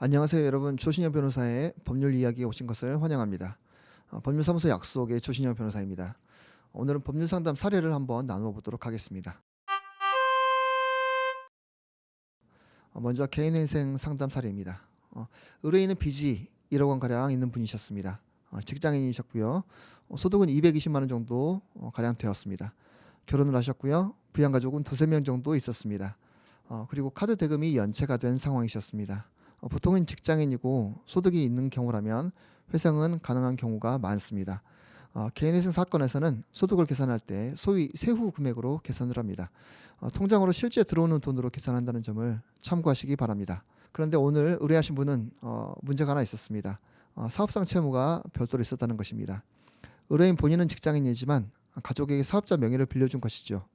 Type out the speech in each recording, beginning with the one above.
안녕하세요 여러분. 조신영 변호사의 법률 이야기에 오신 것을 환영합니다. 법률사무소 약속의 조신영 변호사입니다. 오늘은 법률상담 사례를 한번 나누어 보도록 하겠습니다. 먼저 개인회생 상담 사례입니다. 의뢰인은 빚이 1억 원가량 있는 분이셨습니다. 직장인이셨고요. 소득은 220만 원 정도 가량 되었습니다. 결혼을 하셨고요. 부양가족은 2~3명 정도 있었습니다. 그리고 카드 대금이 연체가 된 상황이셨습니다. 보통은 직장인이고 소득이 있는 경우라면 회생은 가능한 경우가 많습니다. 개인회생 사건에서는 소득을 계산할 때 소위 세후 금액으로 계산을 합니다. 통장으로 실제 들어오는 돈으로 계산한다는 점을 참고하시기 바랍니다. 그런데 오늘 의뢰하신 분은 문제가 하나 있었습니다. 사업상 채무가 별도로 있었다는 것입니다. 의뢰인 본인은 직장인이지만 가족에게 사업자 명의를 빌려준 것이죠.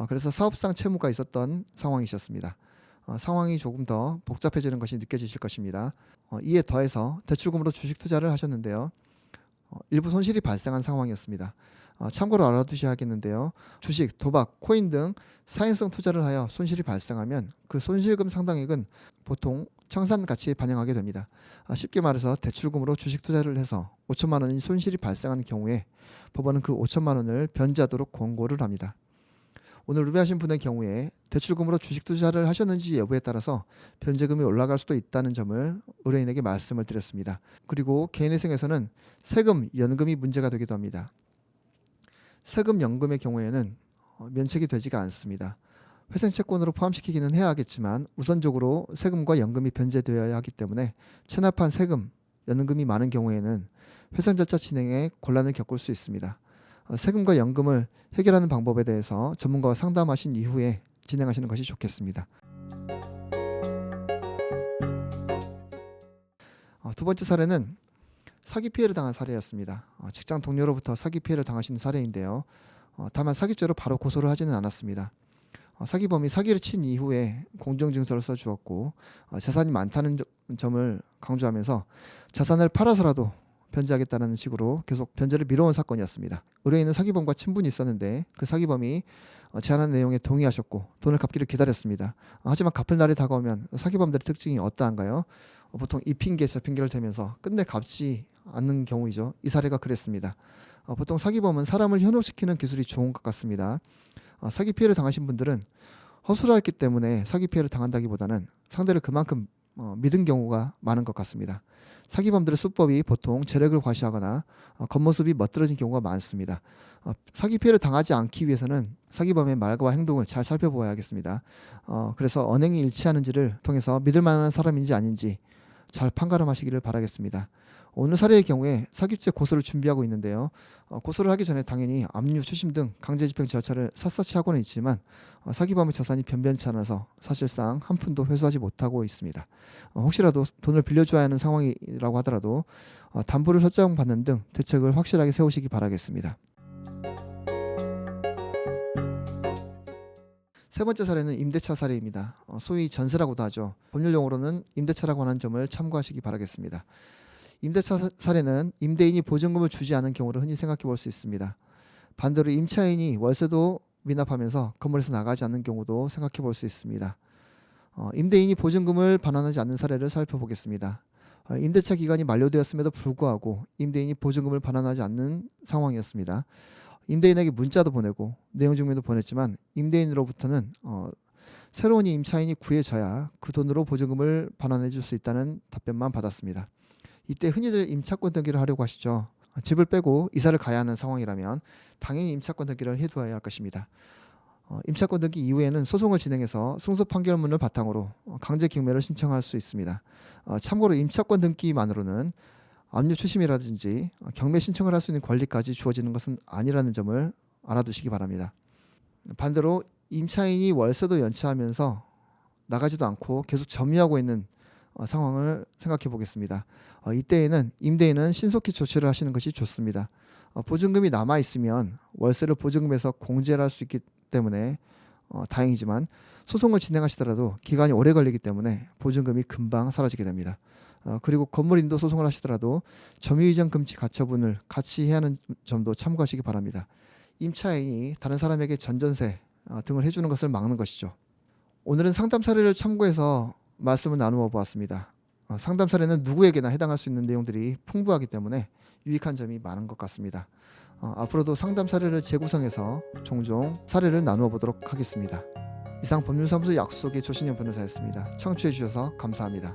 그래서 사업상 채무가 있었던 상황이셨습니다. 상황이 조금 더 복잡해지는 것이 느껴지실 것입니다. 이에 더해서 대출금으로 주식 투자를 하셨는데요. 일부 손실이 발생한 상황이었습니다. 참고로 알아두셔야겠는데요. 주식, 도박, 코인 등 사행성 투자를 하여 손실이 발생하면 그 손실금 상당액은 보통 청산 가치에 반영하게 됩니다. 쉽게 말해서 대출금으로 주식 투자를 해서 5천만 원이 손실이 발생한 경우에 법원은 그 5천만 원을 변제하도록 권고를 합니다. 오늘 의뢰하신 분의 경우에 대출금으로 주식 투자를 하셨는지 여부에 따라서 변제금이 올라갈 수도 있다는 점을 의뢰인에게 말씀을 드렸습니다. 그리고 개인회생에서는 세금, 연금이 문제가 되기도 합니다. 세금, 연금의 경우에는 면책이 되지가 않습니다. 회생채권으로 포함시키기는 해야 하겠지만 우선적으로 세금과 연금이 변제되어야 하기 때문에 체납한 세금, 연금이 많은 경우에는 회생 절차 진행에 곤란을 겪을 수 있습니다. 세금과 연금을 해결하는 방법에 대해서 전문가와 상담하신 이후에 진행하시는 것이 좋겠습니다. 두 번째 사례는 사기 피해를 당한 사례였습니다. 직장 동료로부터 사기 피해를 당하신 사례인데요. 다만 사기죄로 바로 고소를 하지는 않았습니다. 사기범이 사기를 친 이후에 공정증서를 써주었고 재산이 많다는 점을 강조하면서 자산을 팔아서라도 변제하겠다는 식으로 계속 변제를 미뤄온 사건이었습니다. 의뢰인은 사기범과 친분이 있었는데 그 사기범이 제안한 내용에 동의하셨고 돈을 갚기를 기다렸습니다. 하지만 갚을 날이 다가오면 사기범들의 특징이 어떠한가요? 보통 이 핑계 저 핑계를 대면서 끝내 갚지 않는 경우이죠. 이 사례가 그랬습니다. 보통 사기범은 사람을 현혹시키는 기술이 좋은 것 같습니다. 사기 피해를 당하신 분들은 허술했기 때문에 사기 피해를 당한다기보다는 상대를 그만큼 믿은 경우가 많은 것 같습니다. 사기범들의 수법이 보통 재력을 과시하거나 겉모습이 멋들어진 경우가 많습니다. 사기 피해를 당하지 않기 위해서는 사기범의 말과 행동을 잘 살펴보아야겠습니다. 그래서 언행이 일치하는지를 통해서 믿을 만한 사람인지 아닌지 잘 판가름하시기를 바라겠습니다. 오늘 사례의 경우에 사기죄 고소를 준비하고 있는데요. 고소를 하기 전에 당연히 압류, 추심 등 강제집행 절차를 샅샅이 하고는 있지만 사기범의 자산이 변변치 않아서 사실상 한 푼도 회수하지 못하고 있습니다. 혹시라도 돈을 빌려줘야 하는 상황이라고 하더라도 담보를 설정받는 등 대책을 확실하게 세우시기 바라겠습니다. 세 번째 사례는 임대차 사례입니다. 소위 전세라고도 하죠. 법률 용어로는 임대차라고 하는 점을 참고하시기 바라겠습니다. 임대차 사례는 임대인이 보증금을 주지 않은 경우를 흔히 생각해 볼 수 있습니다. 반대로 임차인이 월세도 미납하면서 건물에서 나가지 않는 경우도 생각해 볼 수 있습니다. 임대인이 보증금을 반환하지 않는 사례를 살펴보겠습니다. 임대차 기간이 만료되었음에도 불구하고 임대인이 보증금을 반환하지 않는 상황이었습니다. 임대인에게 문자도 보내고 내용 증명도 보냈지만 임대인으로부터는 새로운 임차인이 구해져야 그 돈으로 보증금을 반환해 줄 수 있다는 답변만 받았습니다. 이때 흔히들 임차권 등기를 하려고 하시죠. 집을 빼고 이사를 가야 하는 상황이라면 당연히 임차권 등기를 해두어야 할 것입니다. 임차권 등기 이후에는 소송을 진행해서 승소 판결문을 바탕으로 강제 경매를 신청할 수 있습니다. 참고로 임차권 등기만으로는 압류 추심이라든지 경매 신청을 할 수 있는 권리까지 주어지는 것은 아니라는 점을 알아두시기 바랍니다. 반대로 임차인이 월세도 연체하면서 나가지도 않고 계속 점유하고 있는 상황을 생각해 보겠습니다. 이때에는 임대인은 신속히 조치를 하시는 것이 좋습니다. 보증금이 남아 있으면 월세를 보증금에서 공제를 할 수 있기 때문에 다행이지만 소송을 진행하시더라도 기간이 오래 걸리기 때문에 보증금이 금방 사라지게 됩니다. 그리고 건물 인도 소송을 하시더라도 점유이전 금지 가처분을 같이 해야 하는 점도 참고하시기 바랍니다. 임차인이 다른 사람에게 전전세 등을 해주는 것을 막는 것이죠. 오늘은 상담 사례를 참고해서 말씀을 나누어 보았습니다. 상담 사례는 누구에게나 해당할 수 있는 내용들이 풍부하기 때문에 유익한 점이 많은 것 같습니다. 앞으로도 상담 사례를 재구성해서 종종 사례를 나누어 보도록 하겠습니다. 이상 법률사무소 약속의 조신영 변호사였습니다. 청취해 주셔서 감사합니다.